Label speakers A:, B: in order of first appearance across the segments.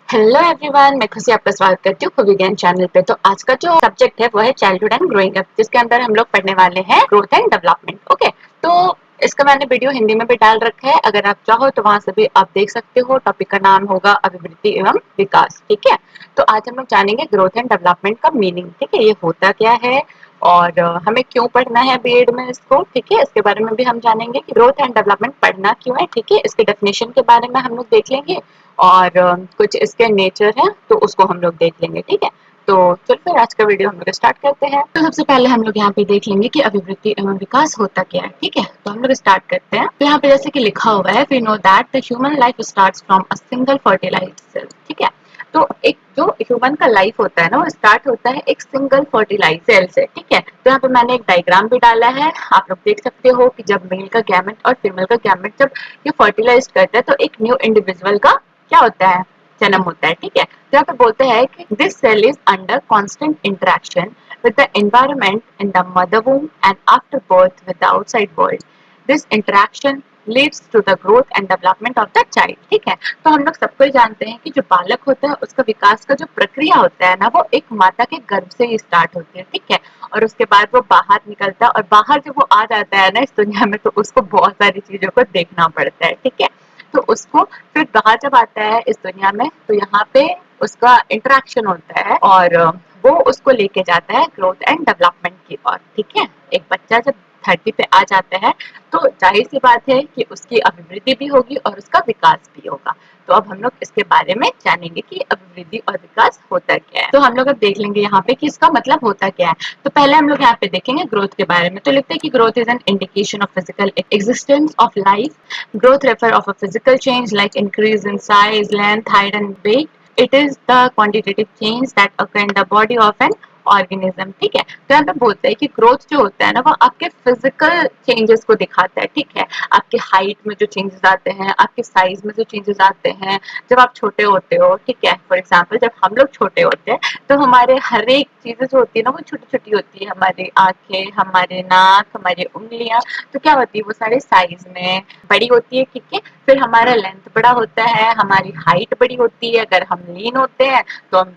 A: Hello everyone, मैं खुशी आपका स्वागत करती हूँ विज्ञान चैनल पे। तो आज का जो सब्जेक्ट है वो है चाइल्डहुड एंड ग्रोइंग अप, जिसके अंदर हम लोग पढ़ने वाले हैं ग्रोथ एंड डेवलपमेंट। ओके, तो इसका मैंने वीडियो हिंदी में भी डाल रखा है, अगर आप चाहो तो वहां से भी आप देख सकते हो। टॉपिक का नाम होगा अभिवृद्धि एवं विकास। ठीक है, तो आज हम लोग जानेंगे ग्रोथ एंड डेवलपमेंट का मीनिंग। ठीक है, ये होता क्या है और हमें क्यों पढ़ना है बीएड में इसको। ठीक है, इसके बारे में भी हम जानेंगे कि ग्रोथ एंड डेवलपमेंट पढ़ना क्यों है। ठीक है, इसके डेफिनेशन के बारे में हम लोग देख लेंगे और कुछ इसके नेचर है तो उसको हम लोग देख लेंगे। ठीक है, तो चल फिर आज का वीडियो हम लोग स्टार्ट करते हैं। तो सबसे पहले हम लोग यहाँ पे देख लेंगे कि अभिवृद्धि एवं विकास होता क्या है। ठीक है, तो हम लोग स्टार्ट करते हैं। तो यहाँ पे जैसे कि लिखा हुआ है, we know that the human life starts from a single fertilised cell. ठीक है, तो एक जो ह्यूमन का लाइफ होता है ना, वो स्टार्ट होता है एक सिंगल फर्टिलाइज सेल से। ठीक है, तो यहाँ पे मैंने एक डायग्राम भी डाला है, आप लोग देख सकते हो कि जब मेल का गैमेट और फीमेल का गैमेट जब ये फर्टिलाइज करता है तो एक न्यू इंडिविजुअल का क्या होता है, जन्म होता है। ठीक है, तो यहाँ पे बोलते हैं कि this cell is under constant interaction with the environment in the mother womb and after birth with the outside world. This interaction leads to the growth and development of the child. ठीक है, तो हम लोग सबको ही जानते हैं कि जो बालक होता है उसका विकास का जो प्रक्रिया होता है ना, वो एक माता के गर्भ से ही स्टार्ट होती है। ठीक है, और उसके बाद वो बाहर निकलता है और बाहर जब वो आ जाता है ना इस दुनिया में, तो उसको बहुत सारी चीजों को देखना पड़ता है। ठीक है, तो उसको फिर बाहर जब आता है इस दुनिया में तो यहाँ पे उसका इंटरेक्शन होता है और वो उसको लेके जाता है ग्रोथ एंड डेवलपमेंट की ओर। ठीक है, एक बच्चा जब धरती पे आ जाता है तो जाहिर सी बात है कि उसकी अभिवृद्धि भी होगी और उसका विकास भी होगा। तो अब हम लोग इसके बारे में जानेंगे कि अभिवृद्धि और विकास होता क्या है। तो हम लोग अब देख लेंगे यहाँ पे कि इसका मतलब होता क्या है। तो पहले हम लोग यहाँ पे देखेंगे ग्रोथ के बारे में। तो लिखते हैं कि growth is an indication of physical existence of life. Growth refer of a physical change like increase in size, length, height and weight. It is the quantitative change that occur in the body of an organism. ठीक है, तो यहाँ पे बोलते हैं कि growth जो होता है ना, वो आपके फिजिकल चेंजेस को दिखाता है। ठीक है, आपके हाइट में जो चेंजेस आते हैं, आपके साइज में जो चेंजेस आते हैं जब आप छोटे होते हो। ठीक है, फॉर एग्जाम्पल जब हम लोग छोटे होते हैं तो हमारे हर एक चीजें जो होती है ना वो छोटी छोटी होती है। हमारी आंखें, हमारे नाक, हमारी उंगलियां, तो क्या होती है वो सारे साइज में बड़ी होती है। ठीक है, फिर हमारा लेंथ बड़ा होता है, हमारी हाइट बड़ी होती है। अगर हम लीन होते हैं तो हम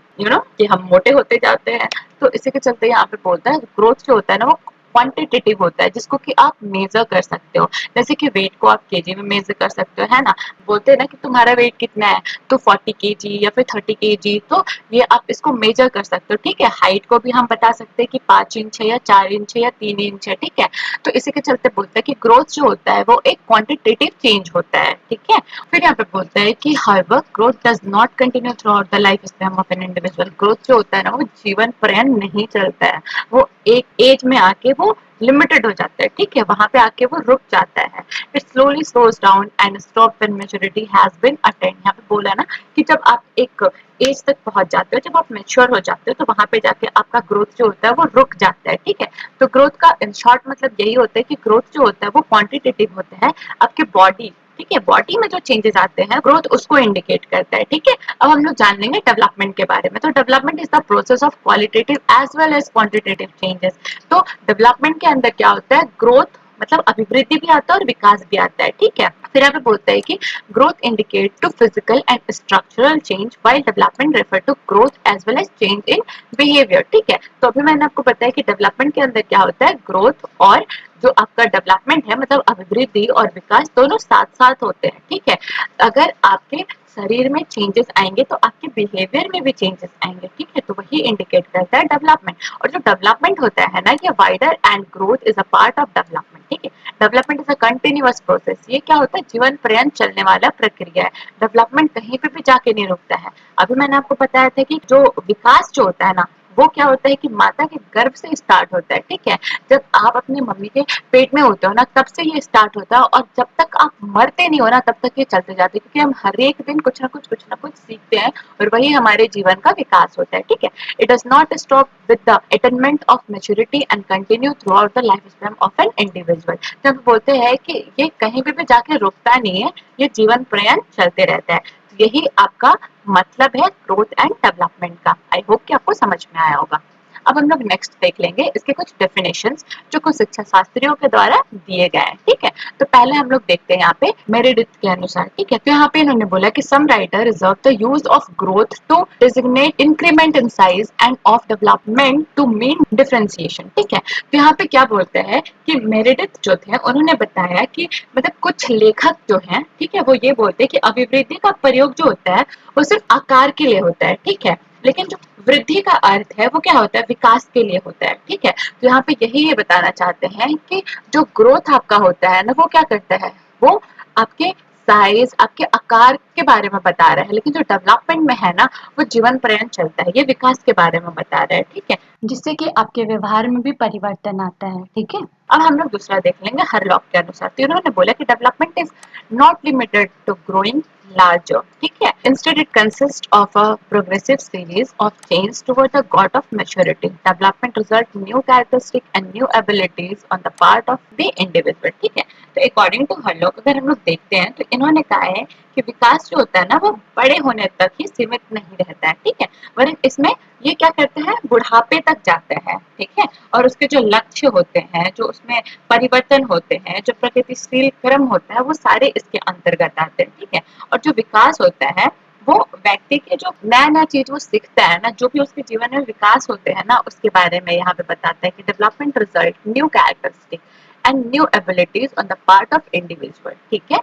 A: कि हम मोटे होते जाते हैं। तो इसी के चलते यहाँ पे बोलता है ग्रोथ जो होता है ना वो क्वांटिटेटिव होता है, जिसको कि आप मेजर कर सकते हो। जैसे कि वेट को आप केजी में मेजर कर सकते हो, है ना। बोलते हैं ना कि तुम्हारा वेट कितना है, तो 40 kg या फिर 30 kg, तो ये आप इसको मेजर कर सकते हो। ठीक है, हाइट को भी हम बता सकते हैं कि 5 इंच है या 4 इंच है या 3 इंच है। ठीक है, तो इसी के चलते बोलते हैं कि ग्रोथ जो होता है वो एक क्वांटिटेटिव चेंज होता है। ठीक है, फिर यहाँ पे बोलता है कि however growth does not continue throughout the life span of an individual। Growth जो होता है ना वो जीवन पर्यंत नहीं चलता है, वो एक एज में आके वो लिमिटेड हो जाता है। ठीक है, वहां पे आके वो रुक जाता है। It slowly slows down and stop when maturity has been attained. यहाँ पे बोला ना कि जब आप एक एज तक पहुंच जाते हो, जब आप मेच्योर हो जाते हो, तो वहां पे जाके आपका ग्रोथ जो होता है वो रुक जाता है। ठीक है, तो ग्रोथ का इन शॉर्ट मतलब यही होता है कि ग्रोथ जो होता है वो क्वांटिटेटिव होता है। आपके बॉडी, ठीक है, बॉडी में जो चेंजेस आते हैं ग्रोथ उसको इंडिकेट करता है। ठीक है, अब हम लोग जान लेंगे डेवलपमेंट के बारे में। तो development is the process of qualitative as well as quantitative changes. तो डेवलपमेंट के अंदर क्या होता है, ग्रोथ मतलब अभिवृद्धि भी आता है और विकास भी आता है। ठीक है, फिर यहाँ पे बोलता है कि growth indicate to physical and structural change while development refer to growth as well as change in behaviour. ठीक है, तो अभी मैंने आपको बताया कि डेवलपमेंट के अंदर क्या होता है, ग्रोथ और जो आपका डेवलपमेंट है मतलब अभिवृद्धि और विकास दोनों साथ साथ होते हैं। ठीक है, अगर आपके शरीर में चेंजेस आएंगे तो आपके बिहेवियर में भी चेंजेस आएंगे। ठीक है, तो वही इंडिकेट करता है डेवलपमेंट। और जो डेवलपमेंट होता है ना, ये wider and growth is a part of development. ठीक है, development is a continuous process. ये क्या होता है, जीवन पर्यंत चलने वाला प्रक्रिया है। डेवलपमेंट कहीं पे भी जाके नहीं रुकता है। अभी मैंने आपको बताया था कि जो विकास जो होता है ना, वो क्या होता है कि माता के गर्भ से स्टार्ट होता है। ठीक है, जब आप अपनी मम्मी के पेट में होते हो ना, तब से ये स्टार्ट होता है और जब तक आप मरते नहीं हो ना तब तक ये चलते जाते हैं, क्योंकि हम हर एक दिन कुछ ना कुछ सीखते हैं और वही हमारे जीवन का विकास होता है। ठीक है, it does not stop with the attainment of maturity and continue through out the life span of an individual. जब बोलते हैं कि ये कहीं भी जाके रुकता नहीं है, ये जीवन पर्यंत चलते रहता है। यही आपका मतलब है ग्रोथ एंड डेवलपमेंट का। आई होप कि आपको समझ में आया होगा। अब हम लोग नेक्स्ट देख लेंगे इसके कुछ डेफिनेशंस जो कुछ शिक्षा शास्त्रियों के द्वारा दिए गए हैं। ठीक है, तो पहले हम लोग देखते हैं यहाँ पे मेरिडिथ के अनुसार। ठीक है, तो यहाँ पे इन्होंने बोला कि some writer reserve the use of growth to designate increment in size and of development to mean differentiation. ठीक है, तो यहाँ पे क्या बोलते हैं कि मेरिडिथ जो थे उन्होंने बताया कि मतलब कुछ लेखक जो हैं, ठीक है, वो ये बोलते हैं कि अभिवृद्धि का प्रयोग जो होता है वो सिर्फ आकार के लिए होता है। ठीक है, लेकिन जो वृद्धि का अर्थ है वो क्या होता है, विकास के लिए होता है। ठीक है, तो यहाँ पे यही ये बताना चाहते हैं कि जो ग्रोथ आपका होता है ना वो क्या करता है, वो आपके साइज, आपके आकार के बारे में बता रहा है, लेकिन जो डेवलपमेंट में है ना वो जीवन पर्यंत चलता है, ये विकास के बारे में बता रहा है। ठीक है, जिससे कि आपके व्यवहार में भी परिवर्तन आता है। ठीक है, अब हम लोग दूसरा देख लेंगे हरलॉक के अनुसार। तो इन्होंने बोला कि development is not limited to growing larger. ठीक है, instead it consists of a progressive series of change toward the god of maturity. Development result new characteristic and new abilities on the part of the individual. ठीक है, तो according to Hurlock अगर हम लोग देखते हैं तो इन्होंने कहा है कि विकास जो होता है ना वो बड़े होने तक ही सीमित नहीं रहता है। ठीक है, वरन इसमें ये क्या करते हैं, बुढ़ापे तक जाते हैं। ठीक है, और उसके जो लक्ष्य होते हैं, जो उसमें परिवर्तन होते हैं, जो प्रगतिशील क्रम होता है, वो सारे इसके अंतर्गत आते हैं। ठीक है, और जो विकास होता है वो व्यक्ति के जो नया नया चीज वो सीखता है ना, जो भी उसके जीवन में विकास होते हैं ना उसके बारे में यहाँ पे बताता है कि development result new characteristic and new abilities on the part of individual. ठीक है,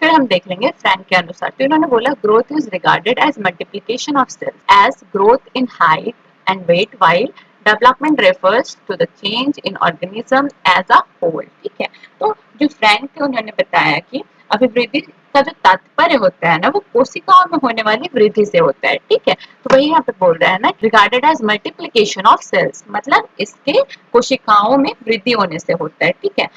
A: फिर हम देख लेंगे फ्रैंक के अनुसार। तो इन्होंने बोला growth is regarded as multiplication of cells as growth in height and weight while development refers to the change in organism as a whole. ठीक है, तो जो फ्रैंक थे उन्होंने बताया कि अभिवृद्धि का जो तात्पर्य होता है ना वो कोशिकाओं में होने वाली वृद्धि से होता है। ठीक है, तो वही यहाँ पे बोल रहा है ना regarded as multiplication of cells, मतलब इसके कोशिकाओं में वृद्धि होने से होता है। ठीक है,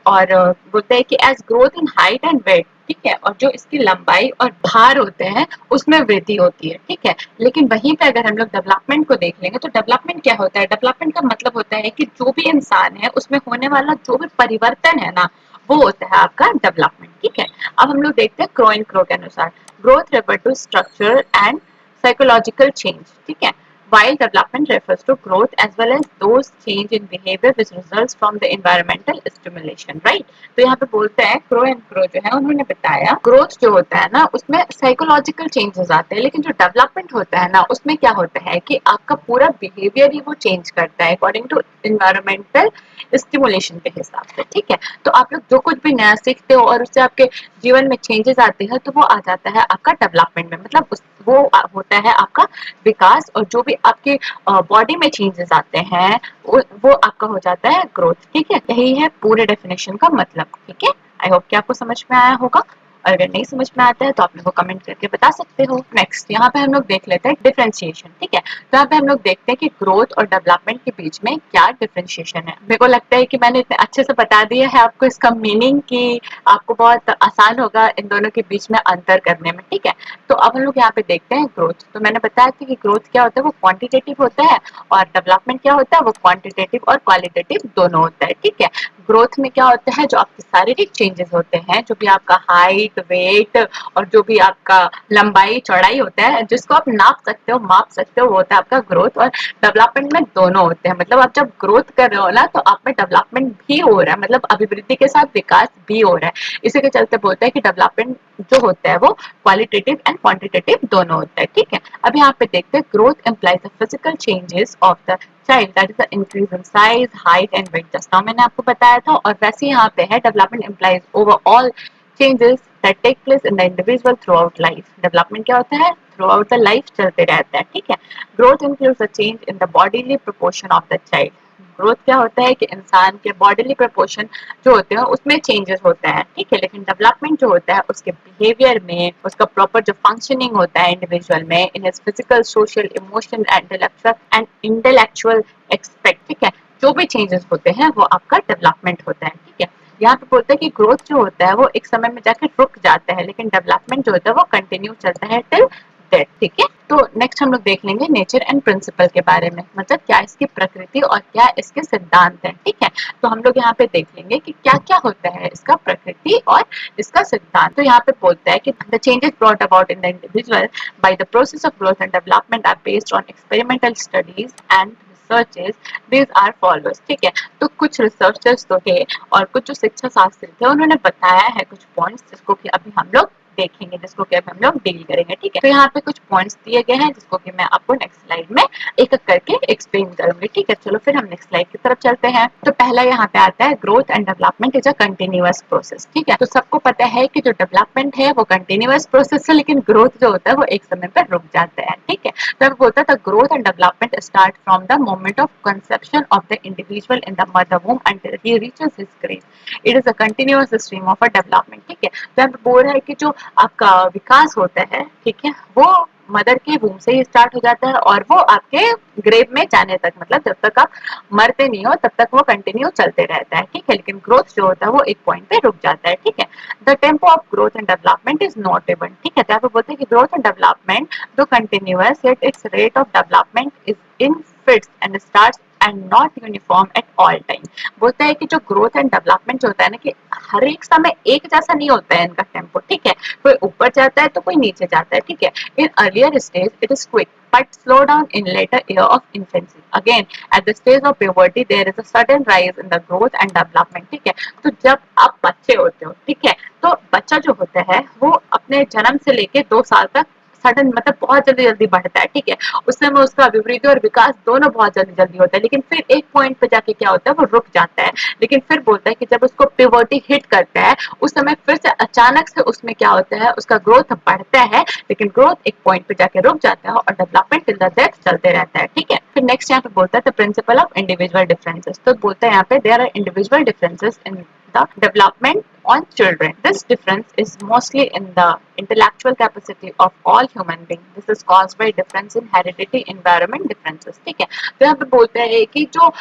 A: और बोलते हैं कि as growth in height and weight. ठीक है, और जो इसकी लंबाई और भार होते हैं उसमें वृद्धि होती है। ठीक है, लेकिन वहीं पे अगर हम लोग डेवलपमेंट को देख लेंगे तो डेवलपमेंट क्या होता है, डेवलपमेंट का मतलब होता है कि जो भी इंसान है उसमें होने वाला जो भी परिवर्तन है ना वो होता है आपका डेवलपमेंट। ठीक है, अब हम लोग देखते हैं क्रो एंड क्रो के अनुसार। Growth refer to structure and psychological change. ठीक है, while development refers to growth as well as those change in behavior which results from the environmental stimulation. Right? तो यहाँ पे बोलते हैं क्रो एंड क्रो जो है उन्होंने बताया ग्रोथ जो होता है ना उसमें साइकोलॉजिकल चेंजेस आते हैं, लेकिन जो डेवलपमेंट होता है ना उसमें क्या होता है कि आपका पूरा बिहेवियर ही वो चेंज करता है अकॉर्डिंग टू इन्वायरमेंटल स्टिमुलेशन के हिसाब से। ठीक है, तो आप लोग जो कुछ भी नया सीखते हो और उससे आपके जीवन में चेंजेस आते हैं तो वो आ जाता है आपका डेवलपमेंट में, मतलब वो होता है आपका विकास, और जो भी आपके बॉडी में चेंजेस आते हैं वो आपका हो जाता है ग्रोथ। ठीक है, यही है पूरे डेफिनेशन का मतलब। ठीक है, आई होप कि आपको समझ में आया होगा, और अगर नहीं समझ में आता है तो आप मेरे को कमेंट करके बता सकते हो। नेक्स्ट यहाँ पे हम लोग देख लेते हैं डिफरेंशिएशन। ठीक है, तो यहाँ पे हम लोग देखते हैं कि ग्रोथ और डेवलपमेंट के बीच में क्या डिफरेंशिएशन है। मेरे को लगता है कि मैंने इतने अच्छे से बता दिया है आपको इसका मीनिंग कि आपको बहुत आसान होगा इन दोनों के बीच में अंतर करने में। ठीक है, तो अब हम लोग यहाँ पे देखते हैं ग्रोथ। तो मैंने बताया था कि ग्रोथ क्या होता है, वो क्वांटिटेटिव होता है, और डेवलपमेंट क्या होता है, वो क्वांटिटेटिव और क्वालिटेटिव दोनों होता है। ठीक है, ग्रोथ में क्या होता है, जो आपके शारीरिक चेंजेस होते हैं, जो भी आपका हाइट वेट और जो भी आपका लंबाई चौड़ाई होता है जिसको आप नाप सकते हो माप सकते हो, वो होता है आपका ग्रोथ। और डेवलपमेंट में दोनों होते हैं, मतलब आप जब ग्रोथ कर रहे हो ना तो आप में डेवलपमेंट भी हो रहा है, मतलब अभिवृद्धि के साथ विकास भी हो रहा है। इसी के चलते बोलते हैं कि डेवलपमेंट जो होता है वो क्वालिटेटिव एंड क्वांटिटेटिव दोनों होता है। ठीक है, अब यहाँ पे देखते हैं growth implies the physical changes of the child, that is the increase in size height and weight, just now मैंने आपको बताया था। और वैसे यहाँ पे है development implies overall changes that take place in the individual throughout life. Development क्या होता है, throughout the life चलते रहता है। ठीक है, growth includes a change in the bodily proportion of the child. Growth क्या होता है कि इंसान के बॉडीली प्रोपोर्शन जो होते हैं उसमें चेंजेस होता है। ठीक है, लेकिन डेवलपमेंट जो होता है उसके बिहेवियर में, उसका प्रॉपर जो फंक्शनिंग होता है इंडिविजुअल में, in his physical social emotion and intellectual expect. ठीक है, जो भी चेंजेस होते हैं वो आपका डेवलपमेंट होता है। ठीक है, यहाँ पे बोलते हैं कि ग्रोथ जो होता है वो एक समय में जाकर रुक जाता है, लेकिन डेवलपमेंट जो होता है वो कंटिन्यू चलता है टिल डेथ। ठीक है, तो नेक्स्ट हम लोग देख लेंगे नेचर एंड प्रिंसिपल के बारे में, मतलब क्या इसकी प्रकृति और क्या इसके सिद्धांत है। ठीक है, तो हम लोग यहाँ पे देख लेंगे कि क्या क्या होता है इसका प्रकृति और इसका सिद्धांत। तो यहाँ पे बोलता है कि the changes brought about in the individual by the process of growth and development are based on experimental studies and researches these are follows, ठीक है। तो कुछ रिसर्चर्स तो है और कुछ जो शिक्षा शास्त्री थे उन्होंने बताया है कुछ पॉइंट्स जिसको कि अभी हम लोग देखेंगे, जिसको कि अभी हम लोग डील करेंगे, ठीक है। तो यहाँ पे कुछ पॉइंट्स दिए गए हैं जिसको कि मैं आपको नेक्स्ट स्लाइड में एक एक करके एक्सप्लेन करूंगी, ठीक है। चलो फिर हम नेक्स्ट स्लाइड की तरफ चलते हैं। तो पहला यहाँ पे आता है growth and development is a continuous process, ठीक है। तो सबको पता है कि जो डेवलपमेंट है वो कंटिन्यूअस प्रोसेस है, लेकिन ग्रोथ जो होता है वो एक समय पर रुक जाता है, ठीक है। तो बोलता था growth and development start from the moment of conception of the individual in the mother womb until he reaches his grave. It is a continuous stream of a development, ठीक है। तो यहाँ पे बोल रहा है कि जो आपका विकास होता है, ठीक है, वो मदर के वूम से ही स्टार्ट हो जाता है और वो आपके ग्रेव में जाने तक, मतलब जब तक आप मरते नहीं हो तब तक वो कंटिन्यू चलते रहता है, ठीक है। लेकिन ग्रोथ जो होता है वो एक पॉइंट पे रुक जाता है, ठीक है। The tempo of growth and development is not even, ठीक है। तो यहाँ पे बोलते हैं कि ग्रोथ एंड डेवलपमेंट दो continuous yet its rate of development is in fits and starts and not uniform at all time। बोलता है कि जो ग्रोथ एंड डेवलपमेंट होता है ना, कि हर एक समय एक जैसा नहीं होता है इनका टेम्पो, ठीक है। कोई ऊपर जाता है तो कोई नीचे जाता है, ठीक है। In earlier stage it is quick but slow down in later year of infancy। Again, at the stage of puberty, there is a sudden rise in the growth and development, ठीक है। तो जब आप बच्चे होते हो, ठीक है, तो बच्चा जो होता है वो अपने जन्म से लेके 2 साल तक सडन मतलब बहुत जल्दी जल्दी बढ़ता है, ठीक है। उस समय उसका अभिवृद्धि और विकास दोनों बहुत जल्दी जल्दी होता है, लेकिन फिर एक पॉइंट पे जाके क्या होता है वो रुक जाता है। लेकिन फिर बोलता है कि जब उसको प्यूबर्टी हिट करता है उस समय फिर से अचानक से उसमें क्या होता है, उसका ग्रोथ बढ़ता है, लेकिन ग्रोथ एक पॉइंट पे जाके रुक जाता है और डेवलपमेंट टिल द डेथ चलते रहता है, ठीक है। फिर नेक्स्ट यहाँ पे बोलता है the principle of individual differences. तो बोलता है यहाँ पे there are individual differences in the development on children। This difference is mostly in the intellectual capacity of all human beings। This is caused by difference in heredity environment differences, ठीक है। तो यहाँ पे बोलते हैं कि जो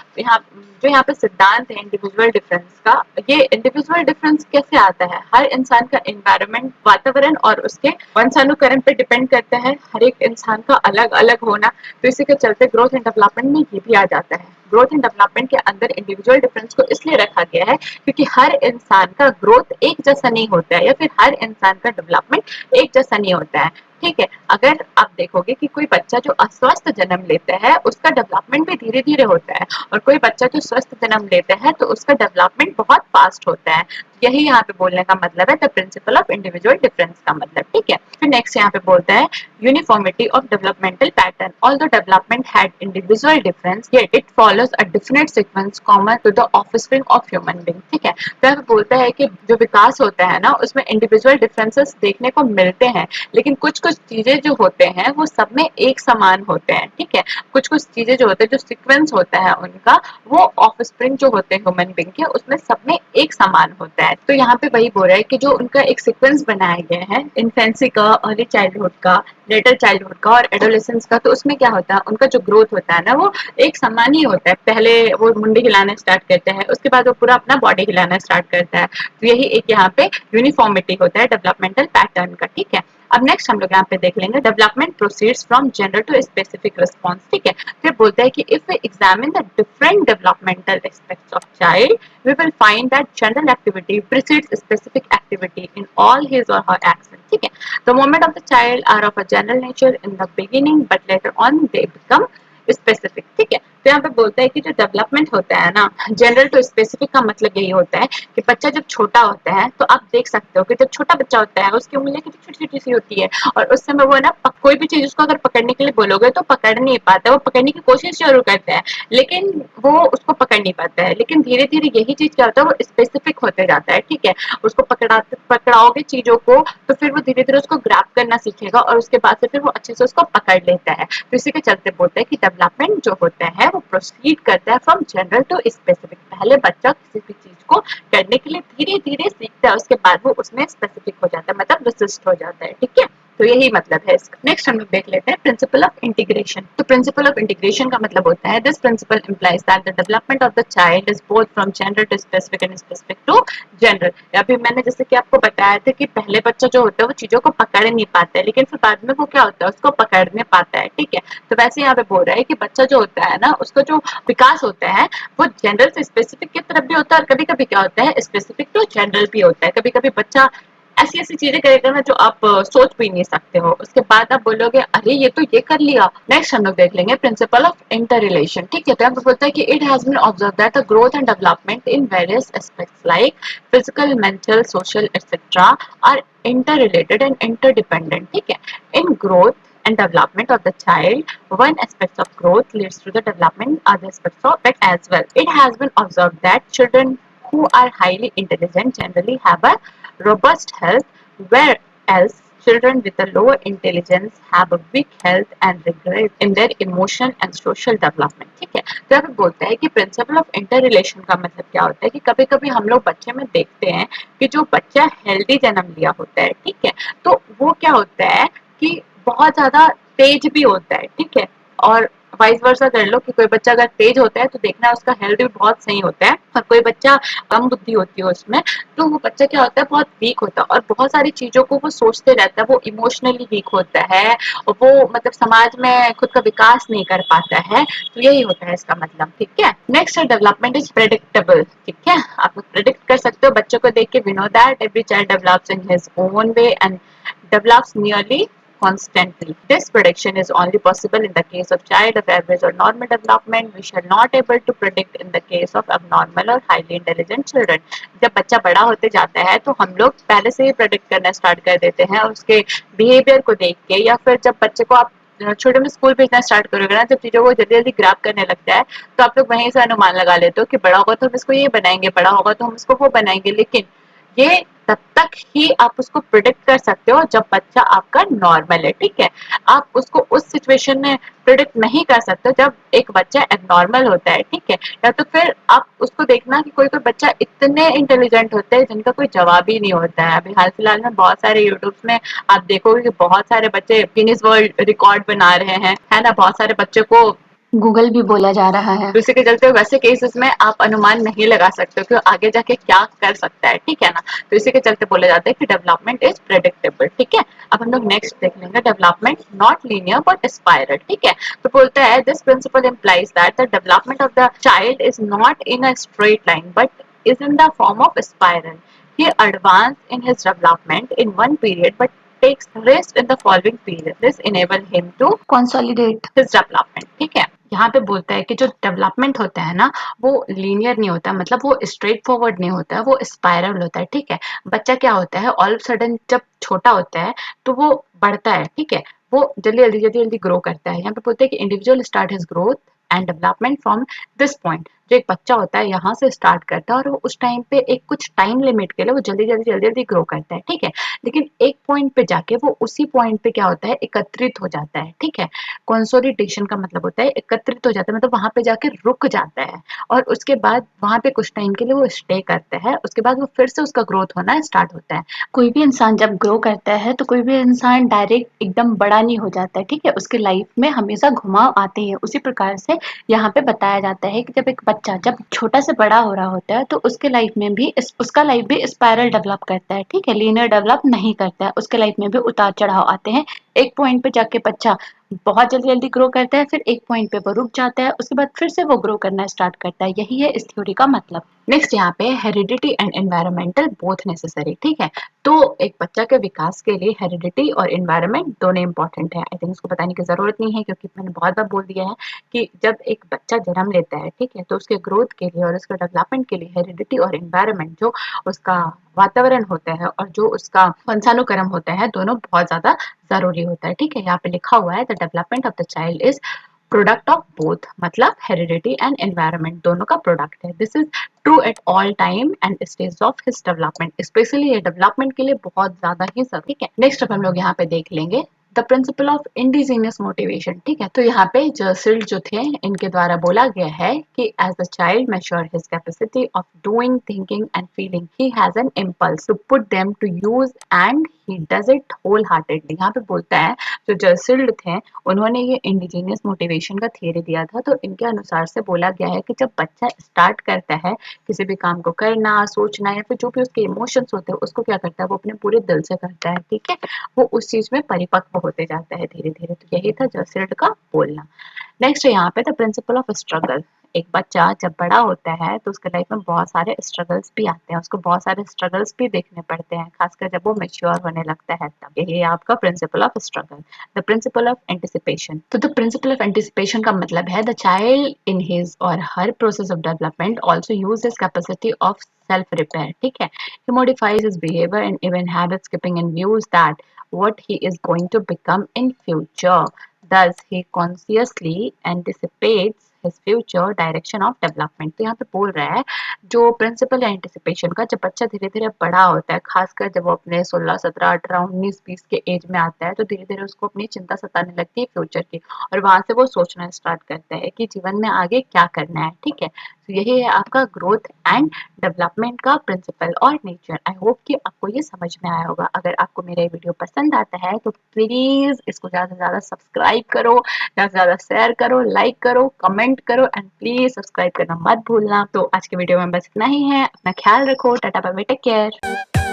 A: यहाँ पे सिद्धांत है इंडिविजुअल डिफरेंस का, ये इंडिविजुअल डिफरेंस कैसे आता है, हर इंसान का एनवायरनमेंट वातावरण और उसके वंशानुकरण पे डिपेंड करता है, हर एक इंसान का अलग अलग होना। तो इसी के चलते ग्रोथ एंड डेवलपमेंट में ये भी आ जाता है। ग्रोथ एंड डेवलपमेंट के अंदर इंडिविजुअल डिफरेंस को इसलिए रखा गया है क्योंकि हर इंसान का ग्रोथ एक जैसा नहीं होता है या फिर हर इंसान का डेवलपमेंट एक जैसा नहीं होता है, ठीक है। अगर आप देखोगे कि कोई बच्चा जो अस्वस्थ जन्म लेता है उसका डेवलपमेंट भी धीरे धीरे होता है और कोई बच्चा जो स्वस्थ जन्म लेता है तो उसका डेवलपमेंट बहुत फास्ट होता है। यही यहाँ पे बोलने का मतलब है the principle of individual difference का मतलब, ठीक है। फिर नेक्स्ट यहाँ पे बोलता है uniformity of developmental pattern. Although development had individual difference yet it follows a definite sequence common to the offspring of human being, ठीक है। तो यहाँ बोलता है कि जो विकास होता है ना उसमें इंडिविजुअल डिफरेंसेस देखने को मिलते हैं, लेकिन कुछ कुछ चीजें जो होते हैं वो सब में एक समान होते हैं, ठीक है। कुछ कुछ चीजें जो होते हैं जो सीक्वेंस होता है उनका, वो ऑफस्प्रिंग जो होते हैं ह्यूमन बीइंग के उसमें सब में एक समान होता है। तो यहाँ पे वही बोल रहा है कि जो उनका एक सीक्वेंस बनाया गया है इन्फेंसी का, अर्ली चाइल्डहुड का, लेटर चाइल्डहुड का और एडोलेसेंस का, तो उसमें क्या होता है उनका जो ग्रोथ होता है ना वो एक समान ही होता है। पहले वो मुंडी हिलाना स्टार्ट करते हैं, उसके बाद वो पूरा अपना बॉडी हिलाना स्टार्ट करता है। तो यही एक यहाँ पे यूनिफॉर्मिटी होता है डेवलपमेंटल पैटर्न का, ठीक है। अब नेक्स्ट हम लोग यहाँ पे देख लेंगे development proceeds from general to specific response, ठीक है। फिर बोलता है कि if we examine the different developmental aspects of child we will find that general activity precedes specific activity in all his or her actions, ठीक है। The moment of the child are of a general nature in the beginning but later on they become specific, ठीक है। तो यहाँ पे बोलता है कि जो डेवलपमेंट होता है ना जनरल टू स्पेसिफिक का मतलब यही होता है कि बच्चा जब छोटा होता है तो आप देख सकते हो कि जब छोटा बच्चा होता है उसकी उंगलियां कितनी छोटी छोटी सी होती है और उस समय वो ना कोई भी चीज उसको अगर पकड़ने के लिए बोलोगे तो पकड़ नहीं पाता, वो पकड़ने की कोशिश जरूर करता है लेकिन वो उसको पकड़ नहीं पाता है। लेकिन धीरे धीरे यही चीज क्या होता है वो स्पेसिफिक होते जाता है, ठीक है। उसको पकड़ाओगे चीजों को तो फिर वो धीरे धीरे उसको ग्रैब करना सीखेगा और उसके बाद से फिर वो अच्छे से उसको पकड़ लेता है। तो इसी के चलते बोलते हैं कि डेवलपमेंट जो होता है वो प्रोसीड करता है फ्रॉम जनरल टू स्पेसिफिक। पहले बच्चा किसी भी चीज को करने के लिए धीरे धीरे सीखता है, उसके बाद वो उसमें स्पेसिफिक हो जाता है, मतलब विशिष्ट हो जाता है, ठीक है। तो यही मतलब है इसका। नेक्स्ट हम लोग देख लेते हैं प्रिंसिपल ऑफ इंटीग्रेशन। तो प्रिंसिपल ऑफ इंटीग्रेशन का मतलब होता है this principle implies that the development of the child is both from general to specific and specific to general. अभी मैंने जैसे कि आपको बताया था कि पहले बच्चा जो होता है वो चीजों को पकड़ नहीं पाता है लेकिन फिर बाद में वो क्या होता है उसको पकड़ने पाता है, ठीक है। तो वैसे यहाँ पे बोल रहा है कि बच्चा जो होता है ना उसका जो विकास होता है वो जनरल से स्पेसिफिक की तरफ भी होता है और कभी कभी क्या होता है स्पेसिफिक टू जनरल भी होता है। कभी कभी बच्चा ऐसी ऐसी चीजें करेगा ना जो आप सोच भी नहीं सकते हो। उसके बाद आप बोलोगे अरे ये तो ये कर लिया। नेक्स्ट हम लोग देख लेंगे प्रिंसिपल ऑफ इंटर रिलेशन। ठीक है, तो यहाँ पे बोलता है कि it has been observe that the growth and development in various aspects like physical, mental, social etcetera are interrelated and interdependent. ठीक है, in growth and development of the child, one aspect of growth leads to the development other aspects of it as well. It has been observed that children who are highly intelligent generally have a robust health, whereas children with a lower intelligence have a weak health and regret in their emotional and social development. ठीक है, तो यहाँ पे बोलता है कि principle of inter relation का मतलब क्या होता है कि कभी कभी हम लोग बच्चे में देखते हैं कि जो बच्चा हेल्दी जन्म लिया होता है, ठीक है, तो वो क्या होता है कि बहुत ज्यादा तेज भी होता है। ठीक है, और वाइस वर्सा कर लो कि कोई बच्चा अगर तेज होता है तो देखना उसका हेल्थ भी बहुत सही होता है, और कोई बच्चा कम बुद्धि होती है उसमें तो वो बच्चा क्या होता है बहुत वीक होता है और बहुत सारी चीजों को वो सोचते रहता है, वो इमोशनली वीक होता है और वो मतलब समाज में खुद का विकास नहीं कर पाता है। तो यही होता है इसका मतलब। ठीक है, नेक्स्ट है डेवलपमेंट इज प्रेडिक्टेबल। ठीक है, आप प्रेडिक्ट कर सकते हो बच्चों को देख के। We know that every child develops in his own way and develops nearly constantly. This prediction is only possible in the case of child of average or normal development. We shall not able to predict in the case of abnormal or highly intelligent children. जब बच्चा बड़ा होते जाता है तो हम लोग पहले से ही प्रेडिक्ट करना स्टार्ट कर देते हैं उसके बिहेवियर को देख के, या फिर जब बच्चे को आप छोटे में स्कूल भेजना स्टार्ट करोगे ना, जब चीजों को जल्दी जल्दी ग्रैब करने लगता है तो आप लोग वहीं से अनुमान लगा लेते हो कि बड़ा होगा तो हम इसको ये बनाएंगे, बड़ा होगा तो हम इसको वो बनाएंगे। लेकिन ये तब तक ही आप उसको प्रिडिक्ट कर सकते हो जब बच्चा आपका नॉर्मल है। ठीक है, आप उसको उस सिचुएशन में प्रिडिक्ट नहीं कर सकते जब एक बच्चा एबनॉर्मल होता है। ठीक है, या तो फिर आप उसको देखना कि कोई कोई बच्चा इतने इंटेलिजेंट होते हैं जिनका कोई जवाब ही नहीं होता है। अभी हाल फिलहाल में बहुत सारे यूट्यूब में आप देखोगे कि बहुत सारे बच्चे गिनीज वर्ल्ड रिकॉर्ड बना रहे हैं, है ना, बहुत सारे बच्चे को
B: गूगल भी बोला जा रहा है।
A: तो इसी के चलते वैसे केसेस में आप अनुमान नहीं लगा सकते कि आगे जाके क्या कर सकता है। ठीक है ना, तो इसी के चलते बोला जाता है कि डेवलपमेंट इज प्रेडिक्टेबल। ठीक है, अब हम लोग नेक्स्ट देख लेंगे development not linear but spiral. ठीक है, तो बोलता है this principle implies that the development of the child is not in a straight line but is in the form of spiral. He advanced in his development in one period but takes rest in the following period. This enable him to
B: consolidate.
A: his development. ठीक है, यहाँ पे बोलता है कि जो development होता है ना वो लीनियर नहीं होता, मतलब वो स्ट्रेट फॉरवर्ड नहीं होता है, वो स्पाइरल होता है। ठीक है, बच्चा क्या होता है ऑल ऑफ सडन जब छोटा होता है तो वो बढ़ता है। ठीक है, वो जल्दी जल्दी ग्रो करता है। यहाँ पे बोलते हैं कि individual start his growth and development from this point. जो एक बच्चा होता है यहाँ से स्टार्ट करता है और वो उस टाइम पे एक कुछ टाइम लिमिट के लिए वो जल्दी जल्दी ग्रो करता है। ठीक है, लेकिन एक पॉइंट पे जाके वो उसी पॉइंट पे क्या होता है एकत्रित हो जाता है। ठीक है, कंसोलिडेशन का मतलब होता है एकत्रित हो जाता है, मतलब वहां पे जाके रुक जाता है और उसके बाद वहां पे कुछ टाइम के लिए वो स्टे करता है, उसके बाद वो फिर से उसका ग्रोथ होना स्टार्ट होता है।
B: कोई भी इंसान जब ग्रो करता है तो कोई भी इंसान डायरेक्ट एकदम बड़ा नहीं हो जाता है। ठीक है, उसके लाइफ में हमेशा घुमाव आते हैं। उसी प्रकार से यहाँ पे बताया जाता है कि जब एक बच्चा जब छोटा से बड़ा हो रहा होता है तो उसके लाइफ में भी उसका लाइफ भी स्पाइरल डेवलप करता है। ठीक है, लीनियर डेवलप नहीं करता है, उसके लाइफ में भी उतार चढ़ाव आते हैं। एक पॉइंट पे जाके बच्चा बहुत जल्दी जल्दी ग्रो करता है, फिर एक पॉइंट पे वो रुक जाता है, उसके बाद फिर से वो ग्रो करना स्टार्ट करता है। यही है इस थ्योरी का मतलब।
A: नेक्स्ट यहाँ पे heredity and environmental both necessary. ठीक है, तो एक बच्चा के विकास के लिए हेरिडिटी और एनवायरमेंट दोनों इंपॉर्टेंट है। आई थिंक उसको बताने की जरूरत नहीं है क्योंकि मैंने बहुत बार बोल दिया है कि जब एक बच्चा जन्म लेता है, ठीक है, तो उसके ग्रोथ के लिए और उसके डेवलपमेंट के लिए हेरिडिटी और एनवायरमेंट जो उसका वातावरण होता है और जो उसका वंशानुक्रम होता है दोनों बहुत ज्यादा जरूरी होता है। ठीक है, यहाँ पे लिखा हुआ है the development of the child is product of both, मतलब हेरिडिटी एंड एनवायरमेंट दोनों का प्रोडक्ट है। This is true at all time and stage of his development, specially ये डेवलपमेंट के लिए बहुत ज्यादा ही सब। ठीक है, नेक्स्ट अब हम लोग यहाँ पे देख लेंगे the principle of indigenous motivation. ठीक है, तो यहाँ पे जर्सिल्ड जो थे इनके द्वारा बोला गया है कि as the child mature his capacity of doing, thinking and feeling, he has an impulse to put them to use and he does it wholeheartedly. यहाँ पे बोलता है जो जर्सिल्ड थे उन्होंने ये इंडिजीनियस मोटिवेशन का थियरी दिया था। तो इनके अनुसार से बोला गया है कि जब बच्चा स्टार्ट करता है किसी भी काम को करना, सोचना या फिर जो भी उसके इमोशंस होते हैं उसको क्या करता है वो अपने पूरे दिल से करता है। ठीक है, वो उस चीज में परिपक्व होते जाता है धीरे धीरे। तो यही था जर्सिल्ड का बोलना। नेक्स्ट है यहाँ पे द प्रिंसिपल ऑफ स्ट्रगल। एक बच्चा जब बड़ा होता है तो उसके लाइफ में बहुत सारे स्ट्रगल्स भी आते हैं, उसको बहुत सारे स्ट्रगल्स भी देखने पड़ते हैं, खासकर जब वो मैच्योर होने लगता है तब। यही है आपका principle of struggle, the principle of anticipation. तो द प्रिंसिपल ऑफ एंटिसिपेशन का मतलब है द चाइल्ड इन हिज और her process of development also use his capacity of self repair, ठीक है। He modifies his behavior and even habit skipping in views that what he is going to become in future. Thus, he consciously anticipates his future direction of development. तो यहाँ पे बोल रहा है जो principal है एंटिसिपेशन का, जब बच्चा धीरे धीरे बड़ा होता है, खासकर जब वो अपने 16 17 18 19 20 के एज में आता है, तो धीरे धीरे उसको अपनी चिंता सताने लगती है फ्यूचर की, और वहां से वो सोचना स्टार्ट करता है कि जीवन में आगे क्या करना है, ठीक है। तो यही है आपका ग्रोथ एंड डेवलपमेंट का प्रिंसिपल और नेचर। आई होप कि आपको ये समझ में आया होगा। अगर आपको मेरा ये वीडियो पसंद आता है तो प्लीज इसको ज्यादा से ज्यादा सब्सक्राइब करो, ज्यादा से ज्यादा शेयर करो, लाइक करो, कमेंट करो एंड प्लीज सब्सक्राइब करना मत भूलना। तो आज के वीडियो में बस इतना ही है। अपना ख्याल रखो। Tata bye bye, take care.